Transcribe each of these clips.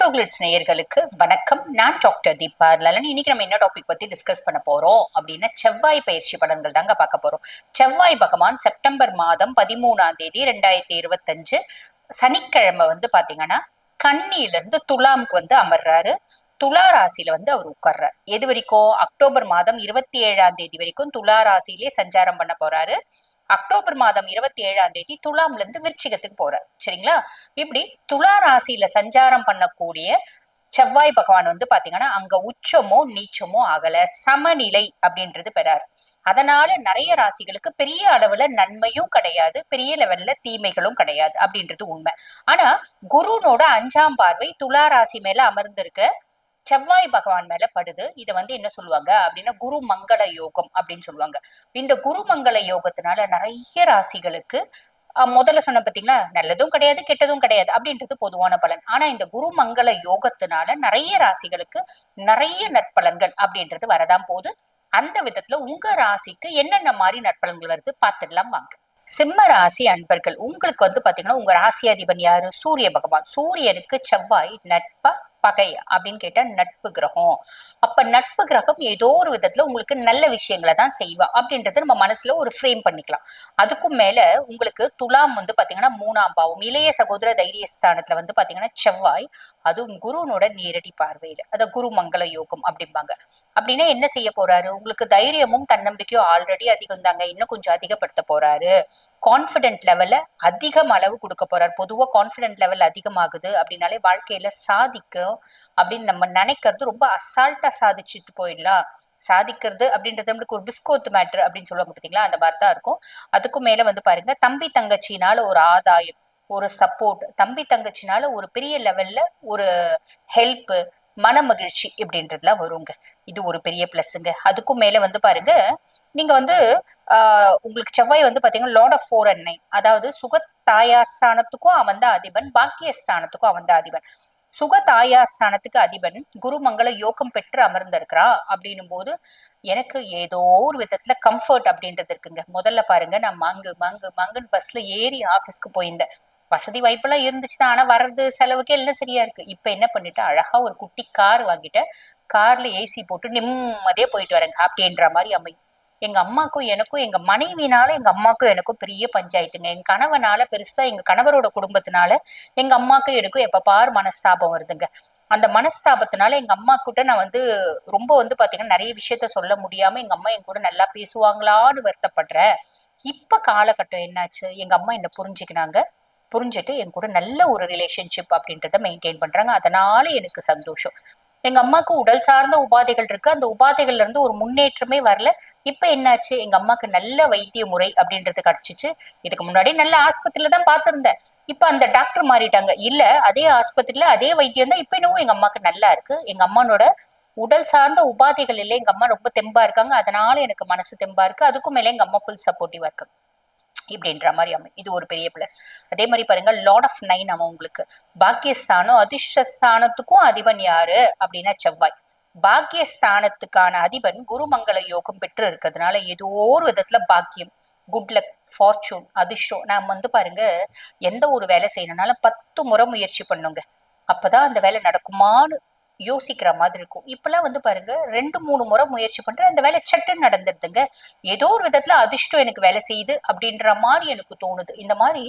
ஆஸ்ட்ரோகிளிட்ஸ் நேயர்களுக்கு வணக்கம். நான் டாக்டர் தீபா லலன். இன்னைக்கு நம்ம என்ன டாபிக் பத்தி டிஸ்கஸ் பண்ண போறோம் அப்படின்னா செவ்வாய் பயிற்சி பலன்கள் தாங்க பார்க்க போறோம். செவ்வாய் பகவான் செப்டம்பர் மாதம் 13ஆம் தேதி 2025 சனிக்கிழமை பாத்தீங்கன்னா கன்னியில இருந்து துலாமுக்கு அமர்றாரு. துலா ராசியில அவர் உட்கார்றாரு. எது வரைக்கும்? அக்டோபர் மாதம் 27ஆம் தேதி வரைக்கும் துலா ராசியிலே சஞ்சாரம் பண்ண போறாரு. அக்டோபர் மாதம் 27ஆம் தேதி துலாம்ல இருந்து விருச்சிகத்துக்கு போறார். சரிங்களா? இப்படி துலா ராசியில சஞ்சாரம் பண்ணக்கூடிய செவ்வாய் பகவான் பாத்தீங்கன்னா அங்க உச்சமோ நீச்சமோ ஆகல, சமநிலை அப்படின்றது பெறாரு. அதனால நிறைய ராசிகளுக்கு பெரிய அளவுல நன்மையும் கிடையாது, பெரிய லெவல்ல தீமைகளும் கிடையாது அப்படின்றது உண்மை. ஆனா குருனோட 5ஆம் பார்வை துலா ராசி மேல அமர்ந்திருக்க செவ்வாய் பகவான் மேல படுது. இதை என்ன சொல்லுவாங்க அப்படின்னா குரு மங்கள யோகம் அப்படின்னு சொல்லுவாங்க. இந்த குரு மங்கள யோகத்தினால நிறைய ராசிகளுக்கு முதல்ல சொன்ன பாத்தீங்களா, நல்லதும் கிடையாது கெட்டதும் கிடையாது அப்படின்றது பொதுவான பலன். ஆனா இந்த குரு மங்கள யோகத்தினால நிறைய ராசிகளுக்கு நிறைய நற்பலன்கள் அப்படின்றது வரதான் போகுது. அந்த விதத்துல உங்க ராசிக்கு என்னென்ன மாதிரி நற்பலன்கள் வருது பார்த்துடலாம் வாங்க. சிம்ம ராசி அன்பர்கள், உங்களுக்கு பாத்தீங்கன்னா உங்க ராசி அதிபன் யாரு? சூரிய பகவான். சூரியனுக்கு செவ்வாய் நட்பா பகையா அப்படின்னு கேட்டா நட்பு கிரகம். அப்ப நட்பு கிரகம் ஏதோ ஒரு விதத்துல உங்களுக்கு நல்ல விஷயங்களை தான் செய்வா அப்படின்றத நம்ம மனசுல ஒரு ஃப்ரேம் பண்ணிக்கலாம். அதுக்கும் மேல உங்களுக்கு துலாம் பாத்தீங்கன்னா 3ஆம் பாவம், இளைய சகோதர தைரியஸ்தானத்துல பாத்தீங்கன்னா செவ்வாய், அதுவும் குருனோட நேரடி பார்வையில, அத குரு மங்கள யோகம் அப்படிம்பாங்க. அப்படின்னா என்ன செய்ய போறாரு? உங்களுக்கு தைரியமும் தன்னம்பிக்கையும் ஆல்ரெடி அதிகம் தாங்க, இன்னும் கொஞ்சம் அதிகப்படுத்த போறாரு. கான்பிடென்ட் லெவல்ல அதிகம் அளவு கொடுக்க போறாரு. பொதுவா கான்பிடென்ட் லெவல் அதிகமாகுது அப்படின்னாலே வாழ்க்கையில சாதிக்கும் அப்படின்னு நம்ம நினைக்கிறது ரொம்ப அசால்ட்டா சாதிச்சுட்டு போயிடலாம். சாதிக்கிறது அப்படின்றது நம்மளுக்கு ஒரு பிஸ்கோத் மேட்ரு அப்படின்னு சொல்லுவாங்க பார்த்தீங்களா, அந்த மாதிரி தான் இருக்கும். அதுக்கும் மேல பாருங்க, தம்பி தங்கச்சினால ஒரு ஆதாயம், ஒரு சப்போர்ட், தம்பி தங்கச்சினால ஒரு பெரிய லெவல்ல ஒரு ஹெல்ப், மன மகிழ்ச்சி இப்படின்றதுலாம் வருங்க. இது ஒரு பெரிய பிளஸ்ங்க. அதுக்கும் மேல பாருங்க, நீங்க உங்களுக்கு செவ்வாய் பாத்தீங்கன்னா லார்ட் ஆஃப் 4 and 9, அதாவது சுக தாயார் ஸ்தானத்துக்கும் அவன் தான் அதிபன், பாக்கிய ஸ்தானத்துக்கும் அவன் தான் அதிபன். சுக தாயார் ஸ்தானத்துக்கு அதிபன் குரு மங்கள யோகம் பெற்று அமர்ந்திருக்கிறான் அப்படின்னும் போது எனக்கு ஏதோ ஒரு விதத்துல கம்ஃபர்ட் அப்படின்றது இருக்குங்க. முதல்ல பாருங்க, நான் மங்குன்னு பஸ்ல ஏறி ஆபீஸ்க்கு போயிருந்தேன். வசதி வாய்ப்பெல்லாம் இருந்துச்சுதான், ஆனா வர்றது செலவுக்கே எல்லாம் சரியா இருக்கு. இப்ப என்ன பண்ணிட்டு அழகா ஒரு குட்டி கார் வாங்கிட்டேன். கார்ல ஏசி போட்டு நிம்மதியா போயிட்டு வரேங்க அப்படின்ற மாதிரி அமையும். எங்க அம்மாக்கும் எனக்கும், எங்க மனைவினால எங்க அம்மாக்கும் எனக்கும் பெரிய பஞ்சாயத்துங்க. எங்க கணவனால பெருசா, எங்க கணவரோட குடும்பத்தினால எங்க அம்மாக்கும் எனக்கும் எப்ப பாரு மனஸ்தாபம் வருதுங்க. அந்த மனஸ்தாபத்தினால எங்க அம்மா கிட்ட நான் ரொம்ப பாத்தீங்கன்னா நிறைய விஷயத்த சொல்ல முடியாம எங்க அம்மா என் கூட நல்லா பேசுவாங்களான்னு வருத்தப்படுறேன். இப்ப காலகட்டம் என்னாச்சு, எங்க அம்மா என்ன புரிஞ்சுக்கினாங்க. புரிஞ்சுட்டு என் கூட நல்ல ஒரு ரிலேஷன்ஷிப் அப்படின்றத மெயின்டைன் பண்றாங்க. அதனால எனக்கு சந்தோஷம். எங்க அம்மாவுக்கு உடல் சார்ந்த உபாதைகள் இருக்கு, அந்த உபாதைகள்ல இருந்து ஒரு முன்னேற்றமே வரல. இப்ப என்னாச்சு, எங்க அம்மாக்கு நல்ல வைத்திய முறை அப்படின்றது கிடைச்சிச்சு. இதுக்கு முன்னாடி நல்ல ஆஸ்பத்திரியில தான் பார்த்திருந்தேன். இப்ப அந்த டாக்டர் மாறிட்டாங்க. இல்ல, அதே ஆஸ்பத்திரியில அதே வைத்தியம் தான் இப்ப இன்னும் எங்க அம்மாக்கு நல்லா இருக்கு. எங்க அம்மானோட உடல் சார்ந்த உபாதைகள் இல்லை, எங்க அம்மா ரொம்ப தெம்பா இருக்காங்க. அதனால எனக்கு மனசு தெம்பா இருக்கு. அதுக்கும் மேல எங்க அம்மா ஃபுல் சப்போர்ட்டிவா இருக்கு இப்படின்ற மாதிரி அமை. இது ஒரு பெரிய பிளஸ். அதே மாதிரி பாருங்க, லார்ட் ஆஃப் 9 அவன் உங்களுக்கு பாக்கியஸ்தானம், அதிர்ஷ்டஸ்தானத்துக்கும் அதிபன் யாரு அப்படின்னா செவ்வாய். பாக்கியஸ்தானத்துக்கான அதிபன் குருமங்கள யோகம் பெற்று இருக்கிறதுனால ஏதோ ஒரு விதத்துல பாக்கியம், குட் லக், ஃபார்ச்சூன், அதிர்ஷ்டம். நான் பாருங்க, எந்த ஒரு வேலை செய்யணும்னாலும் 10 முறை முயற்சி பண்ணுங்க. அப்பதான் அந்த வேலை நடக்குமான்னு யோசிக்கிற மாதிரி இருக்கும். இப்பெல்லாம் பாருங்க, 2 3 முறை முயற்சி பண்றேன், அந்த வேலை சட்டுன்னு நடந்துடுதுங்க. ஏதோ ஒரு விதத்துல அதிர்ஷ்டம் எனக்கு வேலை செய்யுது அப்படின்ற மாதிரி எனக்கு தோணுது. இந்த மாதிரி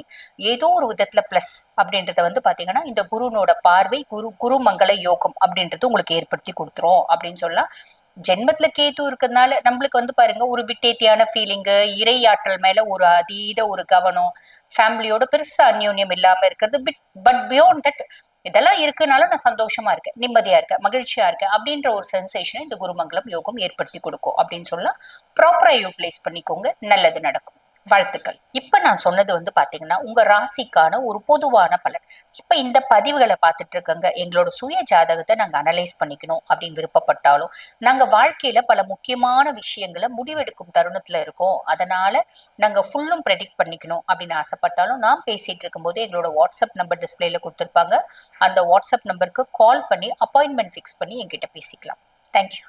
ஏதோ ஒரு விதத்துல பிளஸ் அப்படின்றத பாத்தீங்கன்னா இந்த குருனோட பார்வை, குரு மங்கள யோகம் அப்படின்றது உங்களுக்கு ஏற்படுத்தி கொடுத்துரும் அப்படின்னு சொல்லலாம். ஜென்மத்துல கேத்து இருக்கிறதுனால நம்மளுக்கு பாருங்க ஒரு விட்டேத்தியான ஃபீலிங்கு, இறை ஆற்றல் மேல ஒரு அதீத ஒரு கவனம், ஃபேமிலியோட பெருசா அந்யோன்யம் இல்லாம இருக்கிறது. பட் பியாண்ட் தட் இதெல்லாம் இருக்குனாலும் நான் சந்தோஷமா இருக்கேன், நிம்மதியா இருக்கேன், மகிழ்ச்சியா இருக்கேன் அப்படின்ற ஒரு சென்சேஷனை இந்த குருமங்கலம் யோகம் ஏற்படுத்தி கொடுக்கும் அப்படின்னு சொல்லலாம். ப்ராப்பரா யூட்டிலைஸ் பண்ணிக்கோங்க, நல்லது நடக்கும். வாழ்த்துக்கள். இப்ப நான் சொன்னது பாத்தீங்கன்னா உங்க ராசிக்கான ஒரு பொதுவான பலன். இப்ப இந்த பதிவுகளை பார்த்துட்டு இருக்கங்க, எங்களோட சுய ஜாதகத்தை நாங்க அனலைஸ் பண்ணிக்கணும் அப்படின்னு விருப்பப்பட்டாலும், நாங்க வாழ்க்கையில பல முக்கியமான விஷயங்களை முடிவெடுக்கும் தருணத்துல இருக்கோம். அதனால நாங்க ஃபுல்லும் ப்ரெடிக்ட் பண்ணிக்கணும் அப்படின்னு ஆசைப்பட்டாலும், நான் பேசிட்டு இருக்கும்போது எங்களோட வாட்ஸ்அப் நம்பர் டிஸ்பிளேல கொடுத்துருப்பாங்க. அந்த வாட்ஸ்அப் நம்பருக்கு கால் பண்ணி அப்பாயின்மெண்ட் ஃபிக்ஸ் பண்ணி என்கிட்ட பேசிக்கலாம். தேங்க்யூ.